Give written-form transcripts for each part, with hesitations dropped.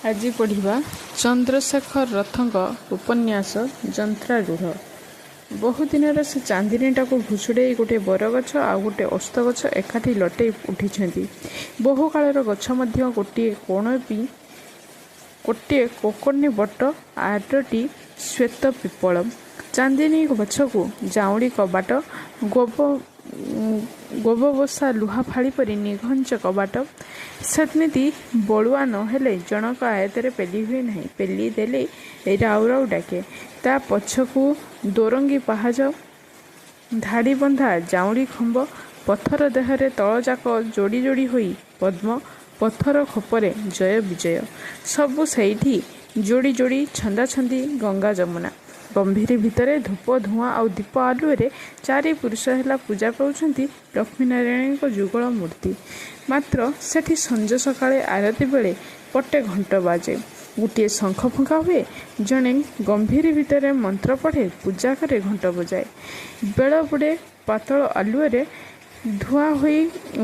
ଆଜି ପଢ଼ିବା ଚନ୍ଦ୍ରଶେଖର ରଥଙ୍କ ଉପନ୍ୟାସ ଯନ୍ତ୍ରାରୂଢ଼। ବହୁଦିନର ସେ ଚାନ୍ଦିନୀଟାକୁ ଭୁଷୁଡ଼େଇ ଗୋଟିଏ ବରଗଛ ଆଉ ଗୋଟିଏ ଓସ୍ତଗଛ ଏକାଠି ଲଟେଇ ଉଠିଛନ୍ତି। ବହୁକାଳର ଗଛ ମଧ୍ୟ ଗୋଟିଏ କୋକର୍ଣ୍ଣି ବଟ, ଆରଟି ଶ୍ୱେତ ପିପଳ। ଚାନ୍ଦିନୀ ଗଛକୁ ଜାଉଁଳି କବାଟ, ଗୋବବସା ଲୁହା ଫାଳି ପରି ନିଘଞ୍ଚ କବାଟ। ସେମିତି ବଳୁଆ ନ ହେଲେ ଜଣକ ଆୟତରେ ପେଲି ହୁଏ ନାହିଁ। ପେଲି ଦେଲେ ରାଉ ରାଉ ଡାକେ। ତା ପଛକୁ ଦୋରଙ୍ଗୀ ପାହାଚ, ଧାଡ଼ିବନ୍ଧା ଜାଉଁଳି ଖମ୍ବ, ପଥର ଦେହରେ ତଳଯାକ ଯୋଡ଼ି ଯୋଡ଼ି ହୋଇ ପଦ୍ମ, ପଥର ଖୋପରେ ଜୟ ବିଜୟ। ସବୁ ସେଇଠି ଯୋଡ଼ି ଯୋଡ଼ି ଛନ୍ଦାଛନ୍ଦି ଗଙ୍ଗା ଯମୁନା। ଗମ୍ଭୀରି ଭିତରେ ଧୂପ ଧୂଆଁ ଆଉ ଦୀପ ଆଲୁଅରେ ଚାରି ପୁରୁଷ ହେଲା ପୂଜା ପାଉଛନ୍ତି ଲକ୍ଷ୍ମୀନାରାୟଣଙ୍କ ଯୁଗଳ ମୂର୍ତ୍ତି। ମାତ୍ର ସେଠି ସଞ୍ଜ ସକାଳେ ଆରତି ବେଳେ ପଟେ ଘଣ୍ଟ ବାଜେ, ଗୋଟିଏ ଶଙ୍ଖ ଫୁଙ୍କା ହୁଏ, ଜଣେ ଗମ୍ଭୀରି ଭିତରେ ମନ୍ତ୍ର ପଢ଼େ, ପୂଜା କରେ, ଘଣ୍ଟ ବଜାଏ। ବେଳ ବୁଡ଼େ ପାତଳ ଆଲୁଅରେ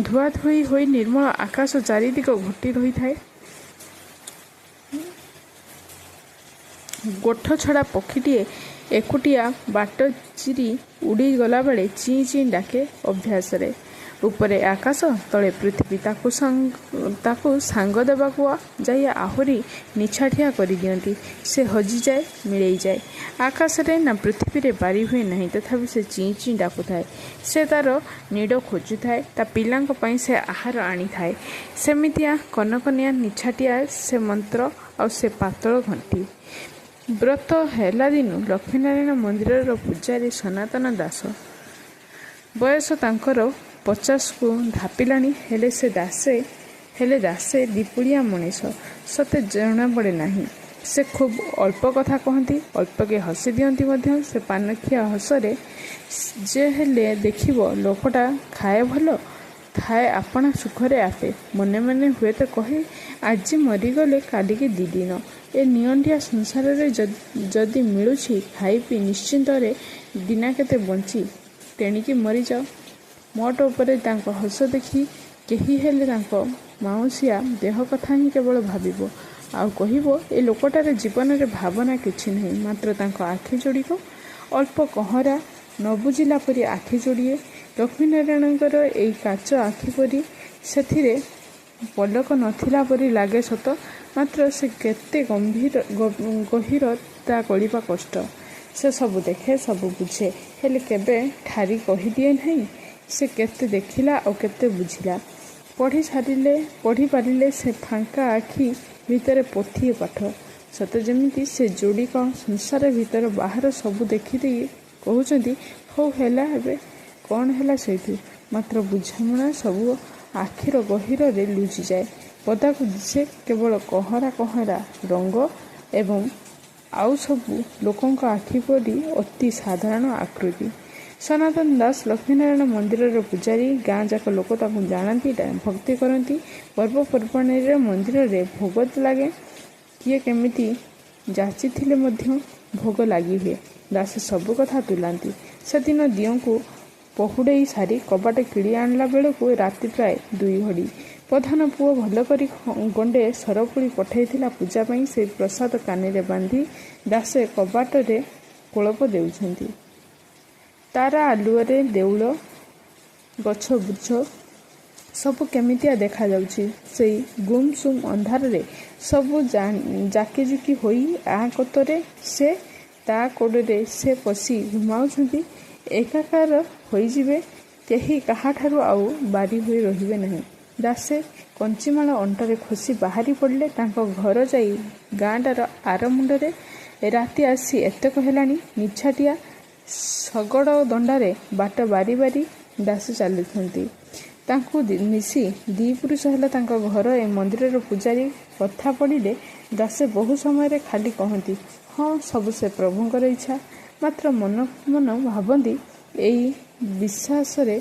ଧୁଆଧୋଇ ହୋଇ ନିର୍ମଳ ଆକାଶ ଚାରିଦିଗ ଘୋଟି ରହିଥାଏ। ଗୋଠ ଛଡ଼ା ପକ୍ଷୀଟିଏ ଏକୁଟିଆ ବାଟ ଚିରି ଉଡ଼ି ଗଲାବେଳେ ଚିଁ ଚିଁ ଡାକେ ଅଭ୍ୟାସରେ। ଉପରେ ଆକାଶ, ତଳେ ପୃଥିବୀ ତାକୁ ସାଙ୍ଗ ଦେବାକୁ ଯାଇ ଆହୁରି ନିଛାଟିଆ କରିଦିଅନ୍ତି। ସେ ହଜିଯାଏ, ମିଳେଇଯାଏ। ଆକାଶରେ ନା ପୃଥିବୀରେ ବାରି ହୁଏ ନାହିଁ, ତଥାପି ସେ ଚିଁ ଚିଁ ଡାକୁଥାଏ। ସେ ତା'ର ନିଡ଼ ଖୋଜୁଥାଏ, ତା ପିଲାଙ୍କ ପାଇଁ ସେ ଆହାର ଆଣିଥାଏ। ସେମିତିଆ କନକନିଆ ନିଛାଟିଆ ସେ ମନ୍ତ୍ର ଆଉ ସେ ପାତଳ ଘଣ୍ଟି। ବ୍ରତ ହେଲା ଦିନୁ ଲକ୍ଷ୍ମୀନାରାୟଣ ମନ୍ଦିରର ପୂଜାରୀ ସନାତନ ଦାସ। ବୟସ ତାଙ୍କର 50କୁ ଧାପିଲାଣି। ହେଲେ ଦାସେ ଦିପୁଡ଼ିଆ ମଣିଷ ସତେ ଜଣାପଡ଼େ ନାହିଁ। ସେ ଖୁବ୍ ଅଳ୍ପ କଥା କହନ୍ତି, ଅଳ୍ପକେ ହସି ଦିଅନ୍ତି ମଧ୍ୟ। ସେ ପାନଖିଆ ହସରେ ଯେ ହେଲେ ଦେଖିବ ଲୋକଟା ଖାଏ ଭଲ, ଥାଏ ଆପଣା ସୁଖରେ ଆପେ। ମନେ ମନେ ହୁଏତ କହେ, ଆଜି ମରିଗଲେ କାଲିକି ଦି'ଦିନ। ଏ ନିଅଣ୍ଟିଆ ସଂସାରରେ ଯଦି ମିଳୁଛି ଖାଇ ପିଇ ନିଶ୍ଚିନ୍ତରେ ଦିନାକେତେ ବଞ୍ଚି ତେଣିକି ମରିଯାଅ। ମୋଟ ଉପରେ ତାଙ୍କ ହସ ଦେଖି କେହି ହେଲେ ତାଙ୍କ ମାଉଁସିଆ ଦେହ କଥା ହିଁ କେବଳ ଭାବିବ, ଆଉ କହିବ ଏ ଲୋକଟାର ଜୀବନରେ ଭାବନା କିଛି ନାହିଁ। ମାତ୍ର ତାଙ୍କ ଆଖି ଯୋଡ଼ିକ ଅଳ୍ପ କହରା, ନ ବୁଝିଲା ପରି ଆଖି ଯୋଡ଼ିଏ। ଲକ୍ଷ୍ମୀନାରାୟଣଙ୍କର ଏଇ କାଚ ଆଖି ପରି। ସେଥିରେ ପଲକ ନଥିଲା ପରି ଲାଗେ ସତ, ମାତ୍ର ସେ କେତେ ଗହୀର ତା କହିବା କଷ୍ଟ। ସେ ସବୁ ଦେଖେ, ସବୁ ବୁଝେ, ହେଲେ କେବେ ଠାରି କହିଦିଏ ନାହିଁ ସେ କେତେ ଦେଖିଲା ଆଉ କେତେ ବୁଝିଲା। ପଢ଼ି ପାରିଲେ ସେ ଫାଙ୍କା ଆଖି ଭିତରେ ପୋଥିଏ ପାଠ। ସତେ ଯେମିତି ସେ ଯୋଡ଼ିକ ସଂସାର ଭିତର ବାହାର ସବୁ ଦେଖିଦେଇ କହୁଛନ୍ତି, ହଉ ହେଲା, ଏବେ କ'ଣ ହେଲା ସେଇଠୁ। ମାତ୍ର ବୁଝାମଣା ସବୁ ଆଖିର ଗହୀରରେ ଲୁଚିଯାଏ। ପଦାକୁ ଦିଶେ କେବଳ କହରା ରଙ୍ଗ ଏବଂ ଆଉ ସବୁ ଲୋକଙ୍କ ଆଖି ପରି ଅତି ସାଧାରଣ ଆକୃତି। ସନାତନ ଦାସ ଲକ୍ଷ୍ମୀନାରାୟଣ ମନ୍ଦିରର ପୂଜାରୀ। ଗାଁ ଯାକ ଲୋକ ତାଙ୍କୁ ଜାଣନ୍ତି, ଭକ୍ତି କରନ୍ତି। ପର୍ବପର୍ବାଣୀରେ ମନ୍ଦିରରେ ଭୋଗ ଲାଗେ। କିଏ କେମିତି ଯାଚିଥିଲେ ମଧ୍ୟ ଭୋଗ ଲାଗି ହୁଏ। ଦାସେ ସବୁ କଥା ତୁଲାନ୍ତି। ସେଦିନ ଦିଅଁଙ୍କୁ ପହୁଡ଼େଇ ସାରି କବାଟ କିଳି ଆଣିଲା ବେଳକୁ ରାତି ପ୍ରାୟ 2 ଘଡ଼ି। ପ୍ରଧାନ ପୁଅ ଭଲ କରି ଗଣ୍ଡେ ସରପୁଳି ପଠାଇଥିଲା ପୂଜା ପାଇଁ। ସେଇ ପ୍ରସାଦ କାନିରେ ବାନ୍ଧି ଦାସେ କବାଟରେ କୋଳପ ଦେଉଛନ୍ତି। ତାରା ଆଲୁଅରେ ଦେଉଳ, ଗଛ ବୃଛ ସବୁ କେମିତିଆ ଦେଖାଯାଉଛି। ସେଇ ଗୁମ୍ ସୁମ୍ ଅନ୍ଧାରରେ ସବୁ ଜାକିଜୁକି ହୋଇ ଆ କତରେ ସେ, ତା କୋଡ଼ରେ ସେ ପଶି ଘୁମାଉଛନ୍ତି। ଏକାକାର ହୋଇଯିବେ, କେହି କାହାଠାରୁ ଆଉ ବାରି ହୋଇ ରହିବେ ନାହିଁ। ଦାସେ କଞ୍ଚିମାଳ ଅଣ୍ଟାରେ ଖୋସି ବାହାରି ପଡ଼ିଲେ ତାଙ୍କ ଘର ଯାଇ ଗାଁଟାର ଆର ମୁଣ୍ଡରେ। ରାତି ଆସି ଏତକ ହେଲାଣି। ନିଛାଟିଆ ଶଗଡ଼ ଦଣ୍ଡାରେ ବାଟ ବାରି ବାରି ଦାସେ ଚାଲୁଛନ୍ତି। ତାଙ୍କୁ ମିଶି 2 ପୁରୁଷ ହେଲା ତାଙ୍କ ଘର ଏ ମନ୍ଦିରର ପୂଜାରୀ। କଥା ପଡ଼ିଲେ ଦାସେ ବହୁ ସମୟରେ ଖାଲି କହନ୍ତି, ହଁ, ସବୁ ସେ ପ୍ରଭୁଙ୍କର ଇଚ୍ଛା। ମାତ୍ର ମନ ଭାବନ୍ତି, ଏଇ ବିଶ୍ୱାସରେ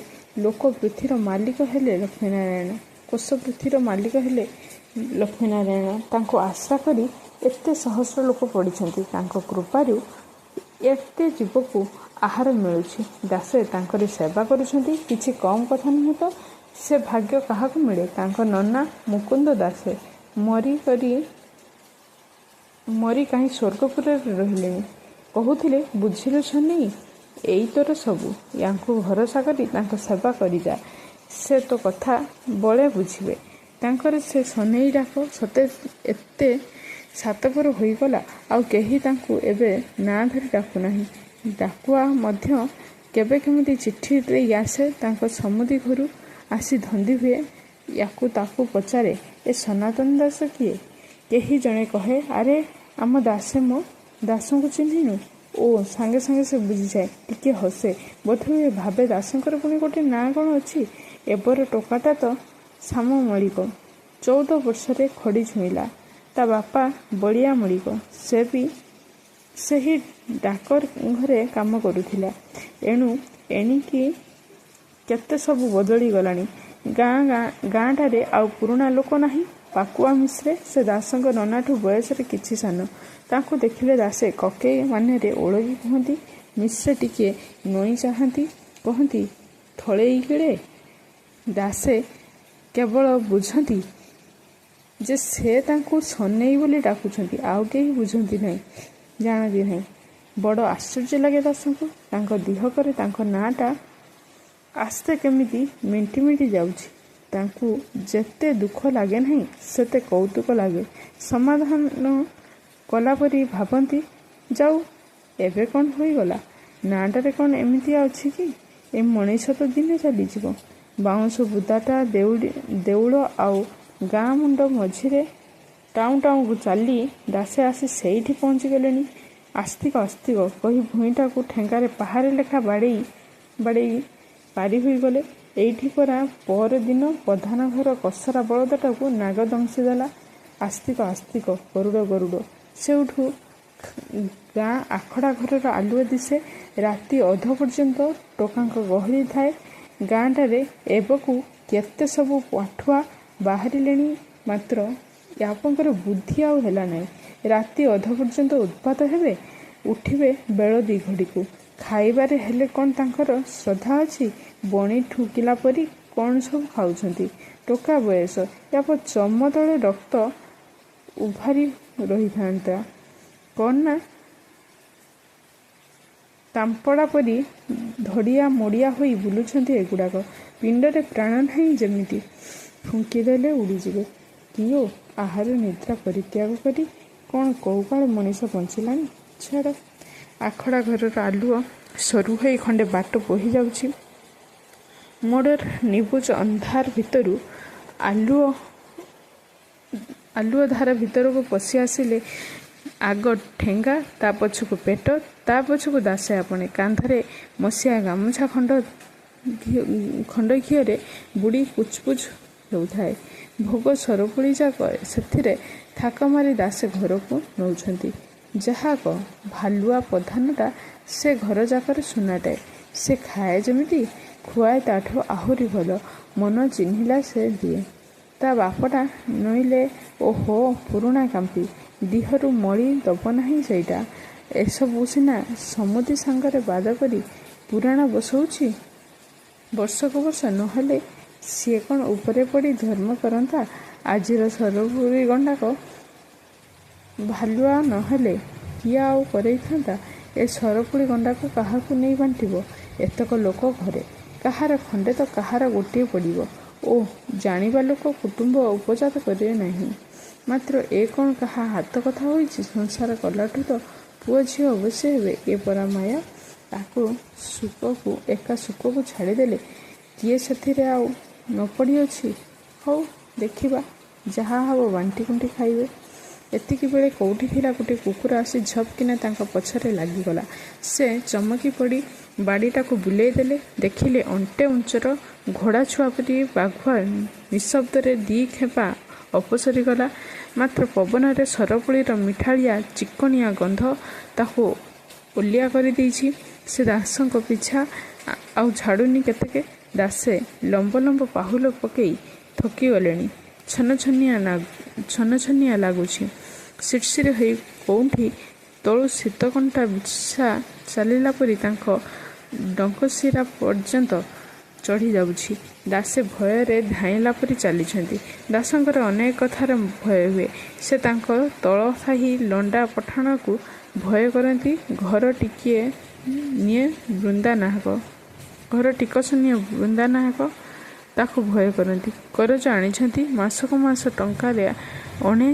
ଲୋକ ପୃଥ୍ୱୀର ମାଲିକ ହେଲେ ଲକ୍ଷ୍ମୀନାରାୟଣ, କୋଶ ପୃଥ୍ୱୀର ମାଲିକ ହେଲେ ଲକ୍ଷ୍ମୀନାରାୟଣ। ତାଙ୍କୁ ଆଶ୍ରା କରି ଏତେ ସହସ୍ର ଲୋକ ପଡ଼ିଛନ୍ତି। ତାଙ୍କ କୃପାରୁ ଏତେ ଜୀବକୁ ଆହାର ମିଳୁଛି। ଦାସେ ତାଙ୍କରି ସେବା କରୁଛନ୍ତି। କିଛି କମ୍ କଥା ନୁହେଁ ତ। ସେ ଭାଗ୍ୟ କାହାକୁ ମିଳେ? ତାଙ୍କ ନନା ମୁକୁନ୍ଦ ଦାସେ ମରି କରି ମରି କାହିଁ ସ୍ୱର୍ଗପୁରରେ ରହିଲେଣି। କହୁଥିଲେ ବୁଝିଲୁ ଛନେଇ, ଏଇ ତୋର ସବୁ, ୟାଙ୍କୁ ଭରସା କରି ତାଙ୍କ ସେବା କରିଯା, ସେ ତୋ କଥା ବଳେ ବୁଝିବେ। ତାଙ୍କର ସେ ସନେଇ ଡାକ ସତେ ଏତେ ସାତପର ହୋଇଗଲା, ଆଉ କେହି ତାଙ୍କୁ ଏବେ ନାଁ ଧରି ଡାକୁନାହିଁ। ଡାକୁଆ ମଧ୍ୟ କେବେ କେମିତି ଚିଠି ଦେଇ ଆସେ ତାଙ୍କ ସମୁଦି ଘରୁ ଆସି ଧନ୍ଦି ହୁଏ। ୟାକୁ ତାକୁ ପଚାରେ, ଏ ସନାତନ ଦାସ କିଏ? କେହି ଜଣେ କହେ, ଆରେ ଆମ ଦାସେ ମୋ, ଦାସଙ୍କୁ ଚିହ୍ନିନୁ? ଓ ସାଙ୍ଗେ ସାଙ୍ଗେ ସେ ବୁଝିଯାଏ, ଟିକେ ହସେ, ବୋଧହୁଏ ଭାବେ ଦାସଙ୍କର ପୁଣି ଗୋଟେ ନାଁ କ'ଣ ଅଛି? ଏବର ଟୋକାଟା ତ ଶାମ ମଳିକ, 14 ବର୍ଷରେ ଖଡ଼ି ଛୁଇଁଲା। ତା ବାପା ବଳିଆ ମଳିକ, ସେ ବି ସେହି ଡାକର ଘରେ କାମ କରୁଥିଲା। ଏଣିକି କେତେ ସବୁ ବଦଳି ଗଲାଣି। ଗାଁଟାରେ ଆଉ ପୁରୁଣା ଲୋକ ନାହିଁ। ପାକୁଆ ମିଶ୍ରେ, ସେ ଦାସଙ୍କ ନନାଠୁ ବୟସରେ କିଛି ସାନ। ତାଙ୍କୁ ଦେଖିଲେ ଦାସେ କକେଇ ମାନରେ ଓଳଗି କୁହନ୍ତି। ମିଶ୍ରେ ଟିକିଏ ନଇଁ ଚାହାନ୍ତି, କହନ୍ତି, ଥଳେଇ କିଳେ। ଦାସେ କେବଳ ବୁଝନ୍ତି ଯେ ସେ ତାଙ୍କୁ ସନେଇ ବୋଲି ଡାକୁଛନ୍ତି, ଆଉ କେହି ବୁଝନ୍ତି ନାହିଁ, ଜାଣନ୍ତି ନାହିଁ। ବଡ଼ ଆଶ୍ଚର୍ଯ୍ୟ ଲାଗେ ଦାସଙ୍କୁ। ତାଙ୍କ ଦିହକରେ ତାଙ୍କ ନାଁଟା ଆସ୍ତେ କେମିତି ମିଣ୍ଟି ମିଣ୍ଟି ଯାଉଛି। ତାଙ୍କୁ ଯେତେ ଦୁଃଖ ଲାଗେ ନାହିଁ, ସେତେ କୌତୁକ ଲାଗେ। ସମାଧାନ କଲାପରି ଭାବନ୍ତି, ଯାଉ, ଏବେ କ'ଣ ହୋଇଗଲା? ନାଁଟାରେ କ'ଣ ଏମିତି ଅଛି କି? ଏ ମଣିଷ ତ ଦିନେ ଚାଲିଯିବ। ବାଉଁଶ ବୁଦାଟା ଦେଉଳ ଆଉ ଗାଁ ମୁଣ୍ଡ ମଝିରେ ଟାଉଁ ଟାଉଁକୁ ଚାଲି ଦାସେ ଆସି ସେଇଠି ପହଞ୍ଚିଗଲେଣି। ଆସ୍ତିକ ଆସ୍ତିକ କହି ଭୂଇଁଟାକୁ ଠେଙ୍ଗାରେ ପାହାରେ ଲେଖା ବାଡ଼େଇ ପାରି ହୋଇଗଲେ। ଏଇଠି ପରା ପରଦିନ ପ୍ରଧାନ ଘର କସରା ବଳଦଟାକୁ ନାଗ ଦଂଶି ଦେଲା। ଆସ୍ତିକ ଆସ୍ତିକ ଗରୁଡ଼ ଗରୁଡ଼। ସେଉଠୁ ଗାଁ ଆଖଡ଼ା ଘରର ଆଲୁଅ ଦିଶେ। ରାତି ଅଧ ପର୍ଯ୍ୟନ୍ତ ଟୋକାଙ୍କ ଗହଳି ଥାଏ। ଗାଁଟାରେ ଏବକୁ କେତେ ସବୁ ପାଠୁଆ ବାହାରିଲେଣି, ମାତ୍ର ୟାପଙ୍କର ବୁଦ୍ଧି ଆଉ ହେଲା ନାହିଁ। ରାତି ଅଧ ପର୍ଯ୍ୟନ୍ତ ଉତ୍ପାତ ହେବେ, ଉଠିବେ ବେଳ 2 ଘଡ଼ିକୁ। ଖାଇବାରେ ହେଲେ କ'ଣ ତାଙ୍କର ଶ୍ରଦ୍ଧା ଅଛି? ବଣି ଠୁକିଲା ପରି କ'ଣ ସବୁ ଖାଉଛନ୍ତି। ଟୋକା ବୟସ, ୟାପ ଚମ ତଳେ ରକ୍ତ ଉଭାରି ରହିଥାନ୍ତା। କ'ଣ ନା ତାମ୍ପଡ଼ା ପରି ଧଡ଼ିଆ ମୋଡ଼ିଆ ହୋଇ ବୁଲୁଛନ୍ତି ଏଗୁଡ଼ାକ। ପିଣ୍ଡରେ ପ୍ରାଣ ନାହିଁ ଯେମିତି। ଫୁଙ୍କିଦେଲେ ଉଡ଼ିଯିବେ। କିଓ ଆହାର ନିଦ୍ରା ପରିତ୍ୟାଗ କରି କ'ଣ କଉକାଳ ମଣିଷ ବଞ୍ଚିଲାଣି? ଛାଡ଼। ଆଖଡ଼ା ଘରର ଆଲୁଅ ସରୁ ହୋଇ ଖଣ୍ଡେ ବାଟ ବୋହି ଯାଉଛି। ମୋଡ଼ର ନିବୁଜ ଅନ୍ଧାର ଭିତରୁ ଆଲୁଅ ଧାର ଭିତରକୁ ପଶି ଆସିଲେ ଆଗ ଠେଙ୍ଗା, ତା ପଛକୁ ପେଟ, ତା ପଛକୁ ଦାସେ ଆପଣେ। କାନ୍ଧରେ ମସିଆ ଗାମୁଛା ଖଣ୍ଡ ଘିଅରେ ବୁଡ଼ି ପୁଚପୁଚ ହେଉଥାଏ। ଭୋଗ ସରପୁଳି ଯାକ ସେଥିରେ ଥାକ ମାରି ଦାସେ ଘରକୁ ନେଉଛନ୍ତି। ଯାହା କହ, ଭାଲୁଆ ପ୍ରଧାନଟା ସେ ଘର ଯାକରେ ସୁନାଟାଏ। ସେ ଖାଏ ଯେମିତି, ଖୁଆଏ ତା'ଠୁ ଆହୁରି ଭଲ। ମନ ଚିହ୍ନିଲା ସେ ଦିଏ। ତା ବାପଟା ନଇଲେ ଓହୋ ପୁରୁଣା କାମ୍ପି, ଦିହରୁ ମଳି ଦବ ନାହିଁ ସେଇଟା। ଏସବୁ ସିନା ସମୁଦି ସାଙ୍ଗରେ ବାଦ କରି ପୁରାଣ ବସଉଛି ବର୍ଷକୁ ବର୍ଷ, ନହେଲେ ସିଏ କ'ଣ ଉପରେ ପଡ଼ି ଧର୍ମ କରନ୍ତା? ଆଜିର ସରପୁଳି ଗଣ୍ଡାକ ଭାଲୁଆ ନହେଲେ କିଏ ଆଉ କରେଇଥାନ୍ତା? ଏ ସରପୁଳି ଗଣ୍ଡାକୁ କାହାକୁ ନେଇ ବାଣ୍ଟିବ? ଏତକ ଲୋକ ଘରେ, କାହାର ଖଣ୍ଡେ ତ କାହାର ଗୋଟିଏ ପଡ଼ିବ। ଓ ଜାଣିବା ଲୋକ କୁଟୁମ୍ବ ଉପଜାତ କରିବେ ନାହିଁ। ମାତ୍ର ଏ କ'ଣ କାହା ହାତ କଥା ହୋଇଛି? ସଂସାର କଲାଠୁ ତ ପୁଅ ଝିଅ ଅବଶ୍ୟ ହେବେ। ଏ ପରା ମାୟା। ଏକା ସୁଖକୁ ଛାଡ଼ିଦେଲେ କିଏ ସେଥିରେ ଆଉ ନ ପଡ଼ିଅଛି? ହଉ ଦେଖିବା, ଯାହା ହେବ ବାଣ୍ଟି କୁଣ୍ଟି ଖାଇବେ। ଏତିକି ବେଳେ କେଉଁଠି ଥିଲା ଗୋଟିଏ କୁକୁର ଆସି ଝପ୍ କିନା ତାଙ୍କ ପଛରେ ଲାଗିଗଲା। ସେ ଚମକି ପଡ଼ି ବାଡ଼ିଟାକୁ ବୁଲେଇ ଦେଲେ। ଦେଖିଲେ ଅଣ୍ଟେ ଉଞ୍ଚର ଘୋଡ଼ା ଛୁଆ ପରି ବାଘୁଆ ନିଶବ୍ଦରେ 2 ଖେପା ଅପସରି ଗଲା। ମାତ୍ର ପବନରେ ସରପୁଳିର ମିଠାଳିଆ ଚିକଣିଆ ଗନ୍ଧ ତାକୁ ଓଲିଆ କରିଦେଇଛି। ସେ ଦାସଙ୍କ ପିଛା ଆଉ ଛାଡ଼ୁନି କେତେକେ। ଦାସେ ଲମ୍ବ ଲମ୍ବ ପାହୁଲ ପକେଇ ଥକିଗଲେଣି। ଛନଛନିଆ ଲାଗୁଛି। ସିରସିର ହେଇ କୋଉଠି ତଳୁ ଶୀତକଣ୍ଟା ବିଛା ଚାଲିଲା ପରି ତାଙ୍କ ଡଙ୍କଶିରା ପର୍ଯ୍ୟନ୍ତ ଚଢ଼ି ଯାଉଛି। ଦାସେ ଭୟରେ ଧାଇଁଲା ପରି ଚାଲିଛନ୍ତି। ଦାସଙ୍କର ଅନେକ କଥାର ଭୟ ହୁଏ। ସେ ତାଙ୍କ ତଳ ସାହି ଲଣ୍ଡା ପଠାଣକୁ ଭୟ କରନ୍ତି। ଘର ଟିକସ ନିଏ ବୃନ୍ଦା ନାହକ ତାକୁ ଭୟ କରନ୍ତି। କରଜ ଆଣିଛନ୍ତି, ମାସକୁ ମାସ ଟଙ୍କାରେ ଅଣେ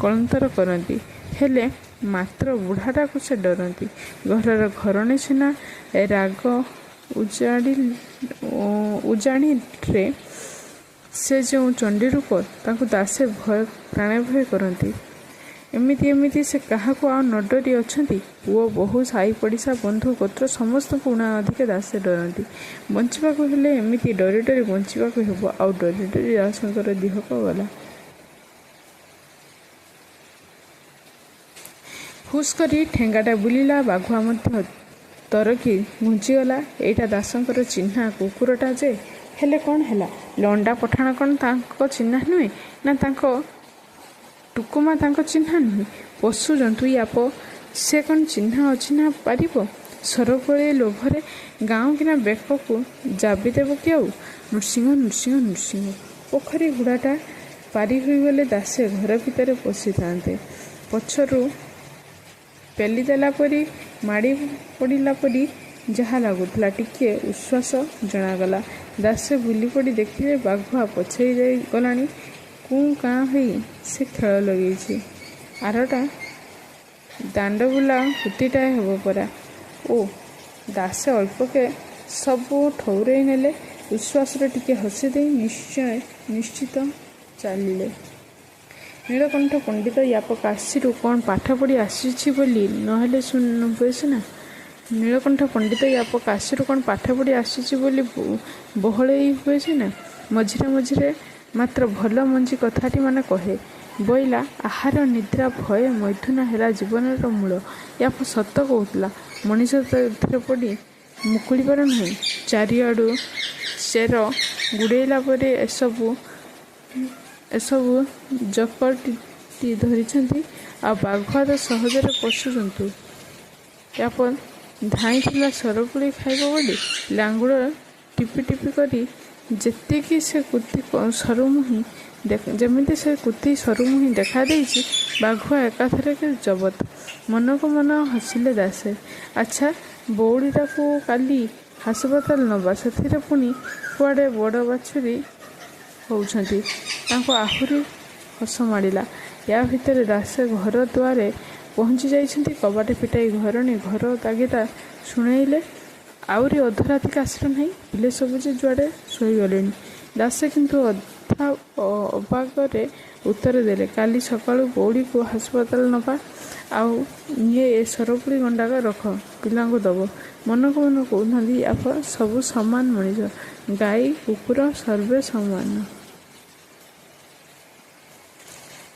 କଳନ୍ତର କରନ୍ତି। ହେଲେ ମାତ୍ର ବୁଢ଼ାଟାକୁ ସେ ଡରନ୍ତି। ଘରର ଘରଣୀ ସିନା ରାଗ ଉଜାଣିରେ ସେ ଯେଉଁ ଚଣ୍ଡୀ ରୂପ, ତାଙ୍କୁ ଦାସେ ପ୍ରାଣେ ଭୟ କରନ୍ତି। ଏମିତି ସେ କାହାକୁ ଆଉ ନ ଡରି ଅଛନ୍ତି। ପୁଅ ବୋହୂ ସାହି ପଡ଼ିଶା ବନ୍ଧୁ ଗୋତ୍ର ସମସ୍ତଙ୍କୁ ଉଣା ଅଧିକେ ଦାସେ ଡରନ୍ତି। ବଞ୍ଚିବାକୁ ହେଲେ ଏମିତି ଡରି ଡରି ବଞ୍ଚିବାକୁ ହେବ। ଆଉ ଡରି ଡରି ଦାସଙ୍କର ଦିହକ ଗଲା। ହୁସ୍ କରି ଠେଙ୍ଗାଟା ବୁଲିଲା। ବାଘୁଆ ମଧ୍ୟ ତରକି ଘୁଞ୍ଚିଗଲା। ଏଇଟା ଦାସଙ୍କର ଚିହ୍ନା କୁକୁରଟା ଯେ। ହେଲେ କ'ଣ ହେଲା? ଲଣ୍ଡା ପଠାଣ କ'ଣ ତାଙ୍କ ଚିହ୍ନା ନୁହେଁ? ନା ତାଙ୍କ ଟୁକୁମା ତାଙ୍କ ଚିହ୍ନା ନୁହେଁ? ପଶୁ ଜନ୍ତୁ ୟାପ ସେ କ'ଣ ଚିହ୍ନା ଅଚିହ୍ନା ପାରିବ? ସରକୋଳି ଲୋଭରେ ଗାଉଁ କିନା ବେକକୁ ଜାବି ଦେବ କି ଆଉ? ନୃସିଂହ। ପୋଖରୀ ହୁଡ଼ାଟା ପାରି ହୋଇଗଲେ ଦାସେ ଘର ଭିତରେ ପଶିଥାନ୍ତେ। ପଛରୁ ପେଲିଦେଲା ପରି ମାଡ଼ି ପଡ଼ିଲା ପରି ଯାହା ଲାଗୁଥିଲା। ଟିକିଏ ଉଶ୍ୱାସ ଜଣାଗଲା। ଦାସେ ବୁଲି ପଡ଼ି ଦେଖିଲେ ବାଘୁଆ ପଛେଇ ଯାଇ ଗଲାଣି। କୁଁ କାଁ ହୋଇ ସେ ଖେଳ ଲଗେଇଛି। ଆରଟା ଦାଣ୍ଡବୁଲା ହୁତିଟାଏ ହେବ ପରା। ଓ ଦାସେ ଅଳ୍ପକେ ସବୁ ଠଉରେଇ ନେଲେ। ଉଶ୍ୱାସରେ ଟିକେ ହସି ଦେଇ ନିଶ୍ଚିତ ଚାଲିଲେ। ନୀଳକଣ୍ଠ ପଣ୍ଡିତ ୟାପ କାଶୀରୁ କ'ଣ ପାଠ ପଢ଼ି ଆସିଛି ବୋଲି ନହେଲେ ହୁଏ ସିନା। ନୀଳକଣ୍ଠ ପଣ୍ଡିତ ୟାପ କାଶୀରୁ କ'ଣ ପାଠ ପଢ଼ି ଆସିଛି ବୋଲି ବହଳେଇ ହୁଏ ସିନା। ମଝିରେ ମାତ୍ର ଭଲ ମଞ୍ଜି କଥାଟି ମାନେ କହେ। ବୋଇଲା ଆହାର ନିଦ୍ରା ଭୟ ମୈଥୁନ ହେଲା ଜୀବନର ମୂଳ। ୟାପ ସତ କହୁଥିଲା। ମଣିଷ ତ ଏଥିରେ ପଡ଼ି ମୁକୁଳି ପାରୁନାହିଁ। ଚାରିଆଡ଼ୁ ଚେର ଗୁଡ଼େଇଲା ପରି ଏସବୁ ଜକଟି ଧରିଛନ୍ତି। ଆଉ ବାଘୁଆ ତ ସହଜରେ ପଶୁଜନ୍ତୁ। ୟାପ ଧାଇଁଥିଲା ସରପୁଳି ଖାଇବ ବୋଲି। ଲାଙ୍ଗୁଳ ଟିପି କରି ଯେମିତି ସେ କୁତି ସରୁମୁହିଁ ଦେଖା ଦେଇଛି। ବାଘୁଆ ଏକାଥରକେ ଜବତ। ମନକୁ ମନ ହସିଲେ ଦାସେ। ଆଚ୍ଛା, ବଉଡ଼ିଟାକୁ କାଲି ହାସପାତାଲ ନବା। ସେଥିରେ ପୁଣି କୁଆଡ଼େ ବଡ଼ ବାଛୁରୀ ହେଉଛନ୍ତି। ତାଙ୍କୁ ଆହୁରି ହସ ମାଡ଼ିଲା। ୟା ଭିତରେ ଦାସେ ଘର ଦୁଆରେ ପହଞ୍ଚି ଯାଇଛନ୍ତି। କବାଟ ଫିଟାଇ ଘରଣୀ ଘର ତାଗିଦା ଶୁଣାଇଲେ। ଆହୁରି ଅଧରାତି କାଶିର ନାହିଁ। ପିଲେ ସବୁ ଯେ ଯୁଆଡ଼େ ଶୋଇଗଲେଣି। ଦାସେ କିନ୍ତୁ ଅଧା ଅବାଗରେ ଉତ୍ତର ଦେଲେ, କାଲି ସକାଳୁ ବଉଡ଼ିକୁ ହାସପାତାଲ ନବା। ଆଉ ଇଏ ଏ ସରପୁଳି ଗଣ୍ଡାକ ରଖ, ପିଲାଙ୍କୁ ଦବ। ମନକୁ ମନ କହୁଥାନ୍ତି ୟାପ ସବୁ ସମାନ ମଣିଷ। ଗାଈ କୁକୁର ସର୍ବେ ସମାନ।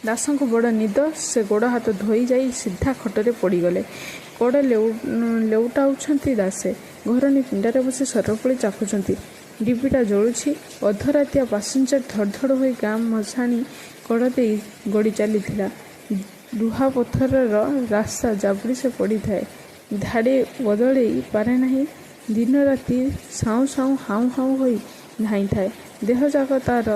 ଦାସଙ୍କୁ ବଡ଼ ନିଦ। ସେ ଗୋଡ଼ ହାତ ଧୋଇ ଯାଇ ସିଧା ଖଟରେ ପଡ଼ିଗଲେ। କଡ଼ ଲେଉଟାଉଛନ୍ତି ଦାସେ। ଘରଣୀ ପିଣ୍ଡାରେ ବସି ସରପୁଳି ଚାଖୁଛନ୍ତି। ଡିବିଟା ଜଳୁଛି। ଅଧରାତିଆ ପାସେଞ୍ଜର ଧଡ଼ ଧଡ଼ ହୋଇ ଗାଁ ମଶାଣି କଡ଼ ଦେଇ ଗଡ଼ି ଚାଲିଥିଲା। ଲୁହା ପଥରର ରାସ୍ତା ଜାବୁଡ଼ି ସେ ପଡ଼ିଥାଏ। ଧାଡ଼ି ବଦଳେଇ ପାରେ ନାହିଁ। ଦିନ ରାତି ସାଉଁ ସାଉଁ ହାଉଁ ହାଉଁ ହୋଇ ଧାଇଁଥାଏ। ଦେହଯାକ ତା'ର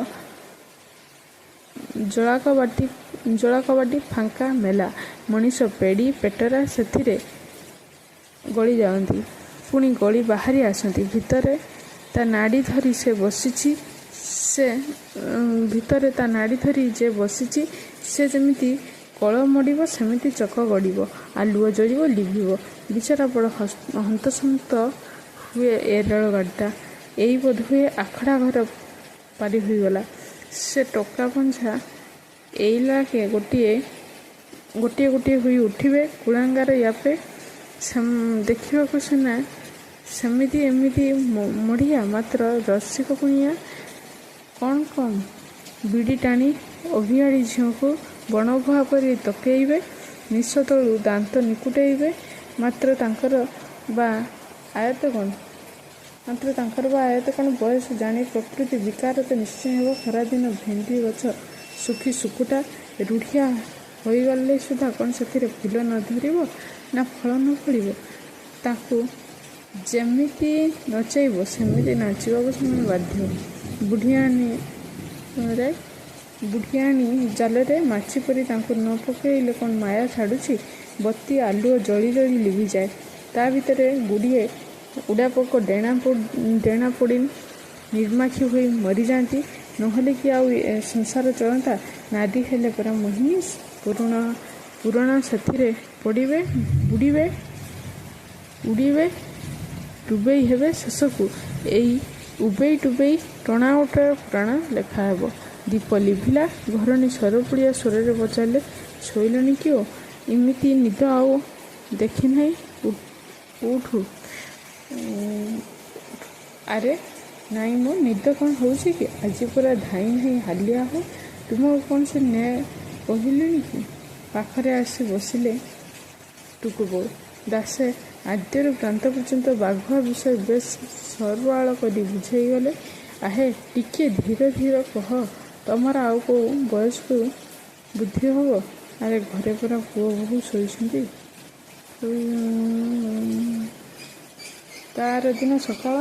ଜଳାକବାଟି ଫାଙ୍କା ମେଲା। ମଣିଷ ପେଡ଼ି ପେଟରା ସେଥିରେ ଗଳି ଯାଆନ୍ତି, ପୁଣି ଗଳି ବାହାରି ଆସନ୍ତି। ଭିତରେ ତା ନାଡ଼ି ଧରି ଯେ ବସିଛି ସେ ଯେମିତି କଳ ମୋଡ଼ିବ, ସେମିତି ଚକ ଗଡ଼ିବ, ଆଲୁଅ ଜଳିବ, ଲିଭିବ। ବିଚରା ବଡ଼ ହନ୍ତସନ୍ତ ହୁଏ ଏ ରେଳଗାଡ଼ିଟା। ଏଇ ବୋଧହୁଏ ଆଖଡ଼ା ଘର ପାରି ହୋଇଗଲା। ସେ ଟୋକା ପଞ୍ଝା ଏଇଲାକେ ଗୋଟିଏ ହୋଇ ଉଠିବେ। କୁଳାଙ୍ଗାର ୟାପେ ଦେଖିବାକୁ ସିନା ଏମିତି ମଢ଼ିଆ, ମାତ୍ର ରସିକ କୁଣିଆ କ'ଣ ବିଡ଼ି ଟାଣି ଅଭିଆଡ଼ି ଝିଅକୁ ବଣଗୁହା ପରି ତକେଇବେ। ନିଶ ତଳୁ ଦାନ୍ତ ନିକୁଟେଇବେ। ମାତ୍ର ତାଙ୍କର ବା ଆୟତ କ'ଣ? ବୟସ ଜାଣି ପ୍ରକୃତି ବିକାର ତ ନିଶ୍ଚୟ ହେବ। ଖରାଦିନ ଭେଣ୍ଡି ଗଛ ଶୁଖି ଶୁକୁଟା ରୁଢ଼ିଆ ହୋଇଗଲେ ସୁଦ୍ଧା କ'ଣ ସେଥିରେ ଫୁଲ ନ ଧରିବ ନା ଫଳ ନ ଫଳିବ? ଯେମିତି ନଚାଇବ ସେମିତି ନାଚିବାକୁ ସେମାନେ ବାଧ୍ୟ। ବୁଢ଼ିଆଣୀ ଜାଲରେ ମାଛି ପରି ତାଙ୍କୁ ନ ପକାଇଲେ କ'ଣ ମାୟା ଛାଡ଼ୁଛି? ବତୀ ଆଲୁଅ ଜଳି ଜଳି ଲିଭିଯାଏ। ତା ଭିତରେ ଗୁଡ଼ିଏ ଉଡ଼ାପୋକ ଡେଣା ପୋଡ଼ି ନିର୍ମାଖୀ ହୋଇ ମରିଯାଆନ୍ତି। ନହେଲେ କି ଆଉ ସଂସାର ଚଳନ୍ତା? ନାରୀ ହେଲେ ପରା ମୋହିନୀ। ପୁରୁଣା ସେଥିରେ ପଡ଼ିବେ, ଉଡ଼ିବେ, ଡୁବେଇ ହେବେ। ଶେଷକୁ ଏଇ ଉବେଇ ଟୁବେଇ ଟଣା ଓଟର ପୁରାଣ ଲେଖା ହେବ। ଦୀପ ଲିଭିଲା। ଘରଣୀ ସରପୁଳିଆ ସ୍ୱରରେ ପଚାରିଲେ, ଶୋଇଲଣି କିଓ? ଇମିତି ନିଦ ଆଉ ଦେଖିନାହିଁ। ଉଠୁ। ଆରେ ନାଇଁ ମ, ନିଦ କ'ଣ ହେଉଛି କି? ଆଜି ପୁରା ଧାଇଁ ଧାଇଁ ହାଲିଆ ହୋ। ତୁମକୁ କ'ଣ ସେ ନ୍ୟାୟ କହିଲେଣି କି? ପାଖରେ ଆସି ବସିଲେ ଟୁକୁବୋଉ। ଦାସେ ଆଦ୍ୟରୁ ପ୍ରାନ୍ତ ପର୍ଯ୍ୟନ୍ତ ବାଘୁଆ ବିଷୟ ବେଶ୍ ସରବାଳ କରି ବୁଝାଇଗଲେ। ଆହେ, ଟିକିଏ ଧୀର କହ। ତମର ଆଉ କେଉଁ ବୟସକୁ ବୁଦ୍ଧି ହବ? ଆରେ ଘରେ ପରା ପୁଅ ବୋହୂ ଶୋଇଛନ୍ତି। ତାର ଦିନ ସକାଳ।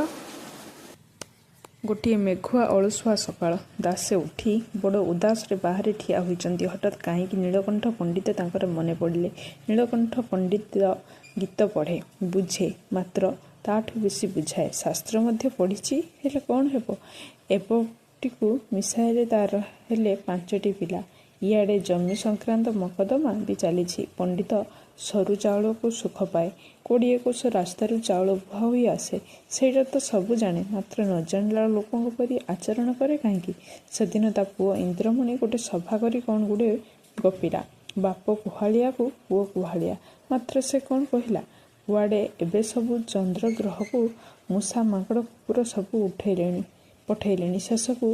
ଗୋଟିଏ ମେଘୁଆ ଅଳସୁଆ ସକାଳ। ଦାସେ ଉଠି ବଡ଼ ଉଦାସରେ ବାହାରେ ଠିଆ ହୋଇଛନ୍ତି। ହଠାତ୍ କାହିଁକି ନୀଳକଣ୍ଠ ପଣ୍ଡିତ ତାଙ୍କର ମନେ ପଡ଼ିଲେ। ନୀଳକଣ୍ଠ ପଣ୍ଡିତ ଗୀତ ପଢ଼େ, ବୁଝେ, ମାତ୍ର ତାଠୁ ବେଶୀ ବୁଝାଏ। ଶାସ୍ତ୍ର ମଧ୍ୟ ପଢ଼ିଛି। ହେଲେ କ'ଣ ହେବ? ଏବଟିକୁ ମିଶାଇଲେ ତାର ହେଲେ 5ଟି ପିଲା। ଇଆଡ଼େ ଜମି ସଂକ୍ରାନ୍ତ ମକଦ୍ଦମା ବି ଚାଲିଛି। ପଣ୍ଡିତ ସରୁ ଚାଉଳକୁ ସୁଖ ପାଏ। 20 କୋଶ ରାସ୍ତାରୁ ଚାଉଳ ବୁହା ହୋଇ ଆସେ। ସେଇଟା ତ ସବୁ ଜାଣେ, ମାତ୍ର ନ ଜାଣିଲା ଲୋକଙ୍କ ପରି ଆଚରଣ କରେ କାହିଁକି? ସେଦିନ ତା ପୁଅ ଇନ୍ଦ୍ରମଣି ଗୋଟେ ସଭା କରି କ'ଣ ଗୁଡ଼ିଏ ଗପିଲା। ବାପ କୁହାଳିଆକୁ ପୁଅ କୁହାଳିଆ। ମାତ୍ର ସେ କ'ଣ କହିଲା? କୁଆଡ଼େ ଏବେ ସବୁ ଚନ୍ଦ୍ରଗ୍ରହକୁ ମୂଷା ମାଙ୍କଡ଼ କୁକୁର ସବୁ ପଠେଇଲେଣି। ଶେଷକୁ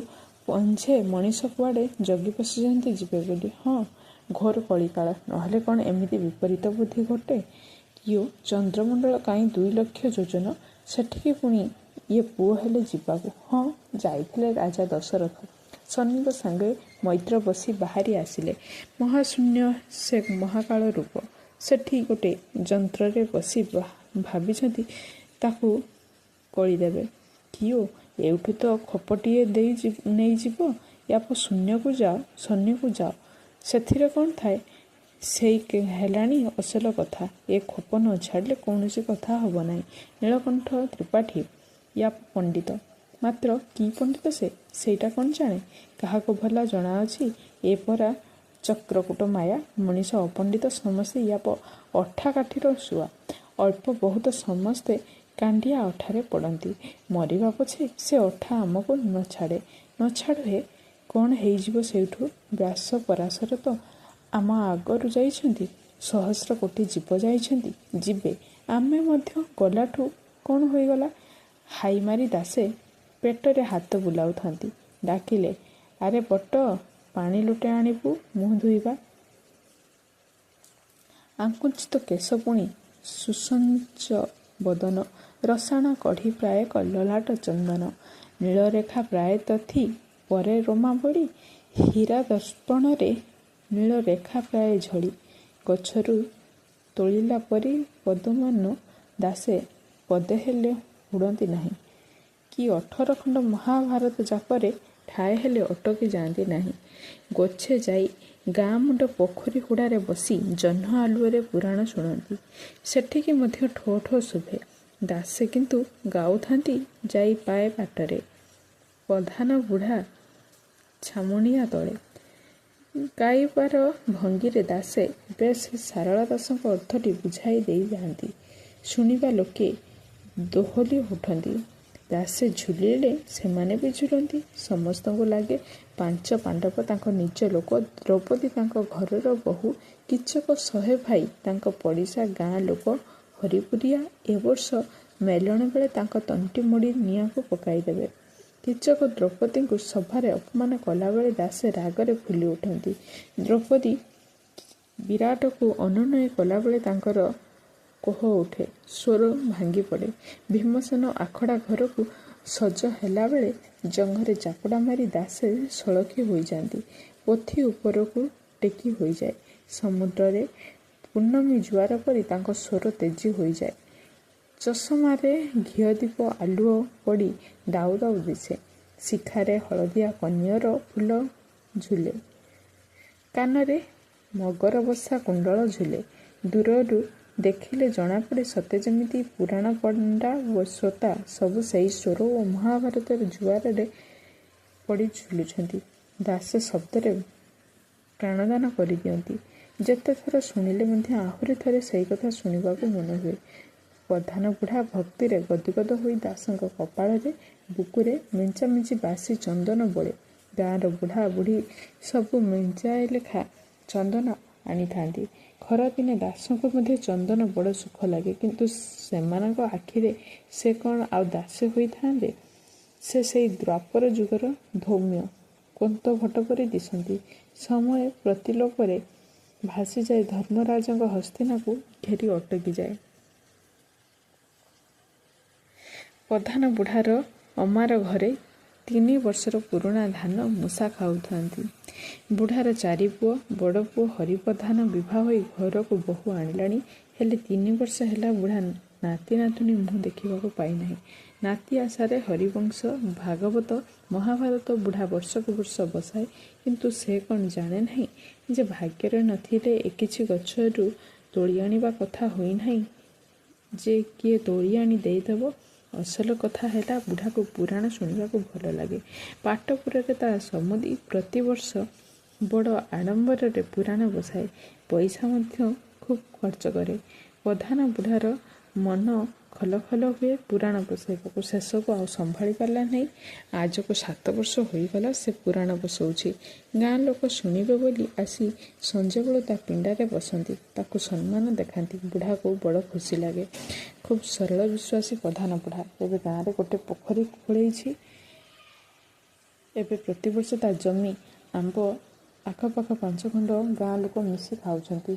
ପଞ୍ଝେ ମଣିଷ କୁଆଡ଼େ ଜଗି ବସିଛନ୍ତି ଯିବେ ବୋଲି। ହଁ, ଘୋର କଳିକାଳ। ନହେଲେ କ'ଣ ଏମିତି ବିପରୀତ ବୁଦ୍ଧି ଘଟେ? କିଓ ଚନ୍ଦ୍ରମଣ୍ଡଳ କାହିଁ 2 ଲକ୍ଷ ଯୋଜନ ସେଠିକି ପୁଣି ଇଏ ପୁଅ ହେଲେ ଯିବାକୁ? ହଁ, ଯାଇଥିଲେ ରାଜା ଦଶରଥ। ଶନିଙ୍କ ସାଙ୍ଗେ ମୈତ୍ର ବସି ବାହାରି ଆସିଲେ। ମହାଶୂନ୍ୟ ସେ ମହାକାଳ ରୂପ। ସେଠି ଗୋଟେ ଯନ୍ତ୍ରରେ ବସି ଭାବିଛନ୍ତି ତାକୁ କଳିଦେବେ। କିଓ ଏଇଠୁ ତ ଖପଟିଏ ନେଇଯିବ। ୟାପ ଶୂନ୍ୟକୁ ଯାଅ। ସେଥିରେ କ'ଣ ଥାଏ? ସେଇ ହେଲାଣି ଅସଲ କଥା। ଏ ଖପ ନ ଛାଡ଼ିଲେ କୌଣସି କଥା ହେବ ନାହିଁ। ନୀଳକଣ୍ଠ ତ୍ରିପାଠୀ ୟା ପଣ୍ଡିତ। ମାତ୍ର କି ପଣ୍ଡିତ ସେ? ସେଇଟା କ'ଣ ଜାଣେ? କାହାକୁ ଭଲା ଜଣାଅଛି? ଏ ପରା ଚକ୍ରକୂଟ ମାୟା। ମଣିଷ ଅପଣ୍ଡିତ ସମସ୍ତେ ୟା ଅଠା କାଠିର ଶୁଆ। ଅଳ୍ପ ବହୁତ ସମସ୍ତେ କାଣ୍ଡିଆ ଅଠାରେ ପଡ଼ନ୍ତି। ମରିବା ପଛେ ସେ ଅଠା ଆମକୁ ନ ଛାଡ଼ୁ ହେ। କ'ଣ ହେଇଯିବ ସେଇଠୁ? ବ୍ୟାସ ପରାଶର ତ ଆମ ଆଗରୁ ଯାଇଛନ୍ତି। ସହସ୍ର କୋଟି ଜୀବ ଯାଇଛନ୍ତି, ଯିବେ। ଆମେ ମଧ୍ୟ ଗଲାଠୁ କ'ଣ ହୋଇଗଲା? ହାଇମାରି ଦାସେ ପେଟରେ ହାତ ବୁଲାଉଥାନ୍ତି। ଡାକିଲେ, ଆରେ ବଟ, ପାଣି ଲୋଟେ ଆଣିବୁ, ମୁହଁ ଧୋଇବା। ଆଙ୍କୁଚିତ କେଶ ପୁଣି ସୁସଞ୍ଚ ବଦନ। ରସାଣ କଢ଼ି ପ୍ରାୟ ଲଲାଟ ଚନ୍ଦନ। ନୀଳରେଖା ପ୍ରାୟ ତଥି ପରେ ରୋମାବଳୀ। ହୀରା ଦର୍ପଣରେ ନୀଳରେଖା ପ୍ରାୟ ଝଡ଼ି। ଗଛରୁ ତୋଳିଲା ପରି ପଦମାନ ଦାସେ ପଦେ ହେଲେ ହୁଡ଼ନ୍ତି ନାହିଁ। କି 18 ଖଣ୍ଡ ମହାଭାରତ ଯାକରେ ଠାଏ ହେଲେ ଅଟକି ଯାଆନ୍ତି ନାହିଁ। ଗୋଛେ ଯାଇ ଗାଁ ମୁଣ୍ଡ ପୋଖରୀ ହୁଡ଼ାରେ ବସି ଜହ୍ନ ଆଲୁଅରେ ପୁରାଣ ଶୁଣନ୍ତି। ସେଠିକି ମଧ୍ୟ ଠୋ ଠୋ ଶୁଭେ। ଦାସେ କିନ୍ତୁ ଗାଉଥାନ୍ତି ଯାଇ ପାଏ ବାଟରେ। ପଧାନ ବୁଢ଼ା ଛାମୁଣିଆ ତଳେ। ଗାଇବାର ଭଙ୍ଗୀରେ ଦାସେ ବେଶ୍ ସାରଳା ଦାସଙ୍କ ଅର୍ଥଟି ବୁଝାଇ ଦେଇ ଯାଆନ୍ତି। ଶୁଣିବା ଲୋକେ ଦୋହଲି ଉଠନ୍ତି। ଦାସେ ଝୁଲିଲେ ସେମାନେ ବି ଝୁଲନ୍ତି। ସମସ୍ତଙ୍କୁ ଲାଗେ 5 ପାଣ୍ଡବ ତାଙ୍କ ନିଜ ଲୋକ, ଦ୍ରୌପଦୀ ତାଙ୍କ ଘରର ବୋହୂ, କିଚକ 100 ଭାଇ ତାଙ୍କ ପଡ଼ିଶା ଗାଁ ଲୋକ। ହରିପୁରିଆ ଏ ବର୍ଷ ମେଲଣ ବେଳେ ତାଙ୍କ ତଣ୍ଟି ମୋଡ଼ି ନିଆଁକୁ ପକାଇଦେବେ। କିଚକ ଦ୍ରୌପଦୀଙ୍କୁ ସଭାରେ ଅପମାନ କଲାବେଳେ ଦାସେ ରାଗରେ ଫୁଲି ଉଠନ୍ତି। ଦ୍ରୌପଦୀ ବିରାଟକୁ ଅନୁନୟ କଲାବେଳେ ତାଙ୍କର କୋହ ଉଠେ, ସ୍ୱର ଭାଙ୍ଗି ପଡ଼େ। ଭୀମସେନ ଆଖଡ଼ା ଘରକୁ ସଜ ହେଲାବେଳେ ଜଙ୍ଘରେ ଚାପୁଡ଼ା ମାରି ଦାସେ ସଳଖି ହୋଇଯାନ୍ତି। ପୋଥି ଉପରକୁ ଟେକି ହୋଇଯାଏ। ସମୁଦ୍ରରେ ପୂର୍ଣ୍ଣମୀ ଜୁଆର ପରି ତାଙ୍କ ସ୍ୱର ତେଜି ହୋଇଯାଏ। ଚଷମାରେ ଘିଅ ଦୀପ ଆଲୁଅ ପଡ଼ି ଦାଉ ଦାଉ ଦିଶେ। ଶିଖାରେ ହଳଦିଆ କନିଅର ଫୁଲ ଝୁଲେ। କାନରେ ମଗର ବସା କୁଣ୍ଡଳ ଝୁଲେ। ଦୂରରୁ ଦେଖିଲେ ଜଣାପଡ଼େ ସତେ ଯେମିତି ପୁରାଣ ପଣ୍ଡା ଓ ଶ୍ରୋତା ସବୁ ସେଇ ସ୍ୱର ଓ ମହାଭାରତର ଜୁଆରରେ ପଡ଼ି ଝୁଲୁଛନ୍ତି। ଦାସ ଶବ୍ଦରେ ପ୍ରାଣଦାନ କରିଦିଅନ୍ତି। ଯେତେଥର ଶୁଣିଲେ ମଧ୍ୟ ଆହୁରି ଥରେ ସେଇ କଥା ଶୁଣିବାକୁ ମନ ହୁଏ। ପ୍ରଧାନ ବୁଢ଼ା ଭକ୍ତିରେ ଗଦଗଦ ହୋଇ ଦାସଙ୍କ କପାଳରେ ବୁକୁରେ ମେଞ୍ଚା ମେଞ୍ଚି ବାସି ଚନ୍ଦନ ବୋଳେ। ଗାଁର ବୁଢ଼ା ବୁଢ଼ୀ ସବୁ ମେଞ୍ଚାଏ ଲେଖା ଚନ୍ଦନ ଆଣିଥାନ୍ତି। ଖରାଦିନେ ଦାସଙ୍କୁ ମଧ୍ୟ ଚନ୍ଦନ ବଡ଼ ସୁଖ ଲାଗେ। କିନ୍ତୁ ସେମାନଙ୍କ ଆଖିରେ ସେ କ'ଣ ଆଉ ଦାସେ ହୋଇଥାନ୍ତେ? ସେ ସେଇ ଦ୍ୱାପର ଯୁଗର ଧୌମ୍ୟ କୋନ୍ତ ଭଟ ପରି ଦିଶନ୍ତି। ସମୟ ପ୍ରତିଲୋପରେ ଭାସିଯାଇ ଧର୍ମରାଜଙ୍କ ହସ୍ତିନାକୁ ଘେରି ଅଟକିଯାଏ। ପ୍ରଧାନ ବୁଢ଼ାର ଅମାର ଘରେ 3 ବର୍ଷର ପୁରୁଣା ଧାନ ମୂଷା ଖାଉଥାନ୍ତି। ବୁଢ଼ାର 4 ପୁଅ। ବଡ଼ ପୁଅ ହରିପ୍ରଧାନ ବିଭା ହୋଇ ଘରକୁ ବୋହୂ ଆଣିଲାଣି। ହେଲେ 3 ବର୍ଷ ହେଲା ବୁଢ଼ା ନାତି ନାତୁଣୀ ମୁହଁ ଦେଖିବାକୁ ପାଇନାହିଁ। ନାତି ଆଶାରେ ହରିବଂଶ ଭାଗବତ ମହାଭାରତ ବୁଢ଼ା ବର୍ଷକୁ ବର୍ଷ ବସାଏ। କିନ୍ତୁ ସେ କ'ଣ ଜାଣେ ନାହିଁ ଯେ ଭାଗ୍ୟରେ ନଥିଲେ ଏ କିଛି ଗଛରୁ ତୋଳି ଆଣିବା କଥା ହୋଇନାହିଁ ଯେ କିଏ ତୋଳି ଆଣି ଦେଇଦେବ। ଅସଲ କଥା ହେଲା ବୁଢ଼ାକୁ ପୁରାଣ ଶୁଣିବାକୁ ଭଲ ଲାଗେ। ପାଟପୁରରେ ତା ସମୁଦି ପ୍ରତିବର୍ଷ ବଡ଼ ଆଡ଼ମ୍ବରରେ ପୁରାଣ ବସାଏ। ପଇସା ମଧ୍ୟ ଖୁବ୍ ଖର୍ଚ୍ଚ କରେ। ପ୍ରଧାନ ବୁଢ଼ାର ମନ ଖଲ ଖଲ ହୁଏ ପୁରାଣ ବସାଇବାକୁ। ଶେଷକୁ ଆଉ ସମ୍ଭାଳି ପାରିଲା ନାହିଁ। ଆଜକୁ 7 ବର୍ଷ ହୋଇଗଲା ସେ ପୁରାଣ ବସାଉଛି। ଗାଁ ଲୋକ ଶୁଣିବେ ବୋଲି ଆସି ସଞ୍ଜବେଳୁ ତା ପିଣ୍ଡାରେ ବସନ୍ତି। ତାକୁ ସମ୍ମାନ ଦେଖାନ୍ତି। ବୁଢ଼ାକୁ ବଡ଼ ଖୁସି ଲାଗେ। ଖୁବ୍ ସରଳ ବିଶ୍ୱାସୀ ପ୍ରଧାନ ବୁଢ଼ା। ଏବେ ଗାଁରେ ଗୋଟେ ପୋଖରୀ ଖୋଳେଇଛି। ଏବେ ପ୍ରତିବର୍ଷ ତା ଜମି ଆମ୍ବ ଆଖପାଖ 5 ଖଣ୍ଡ ଗାଁ ଲୋକ ମିଶି ଖାଉଛନ୍ତି।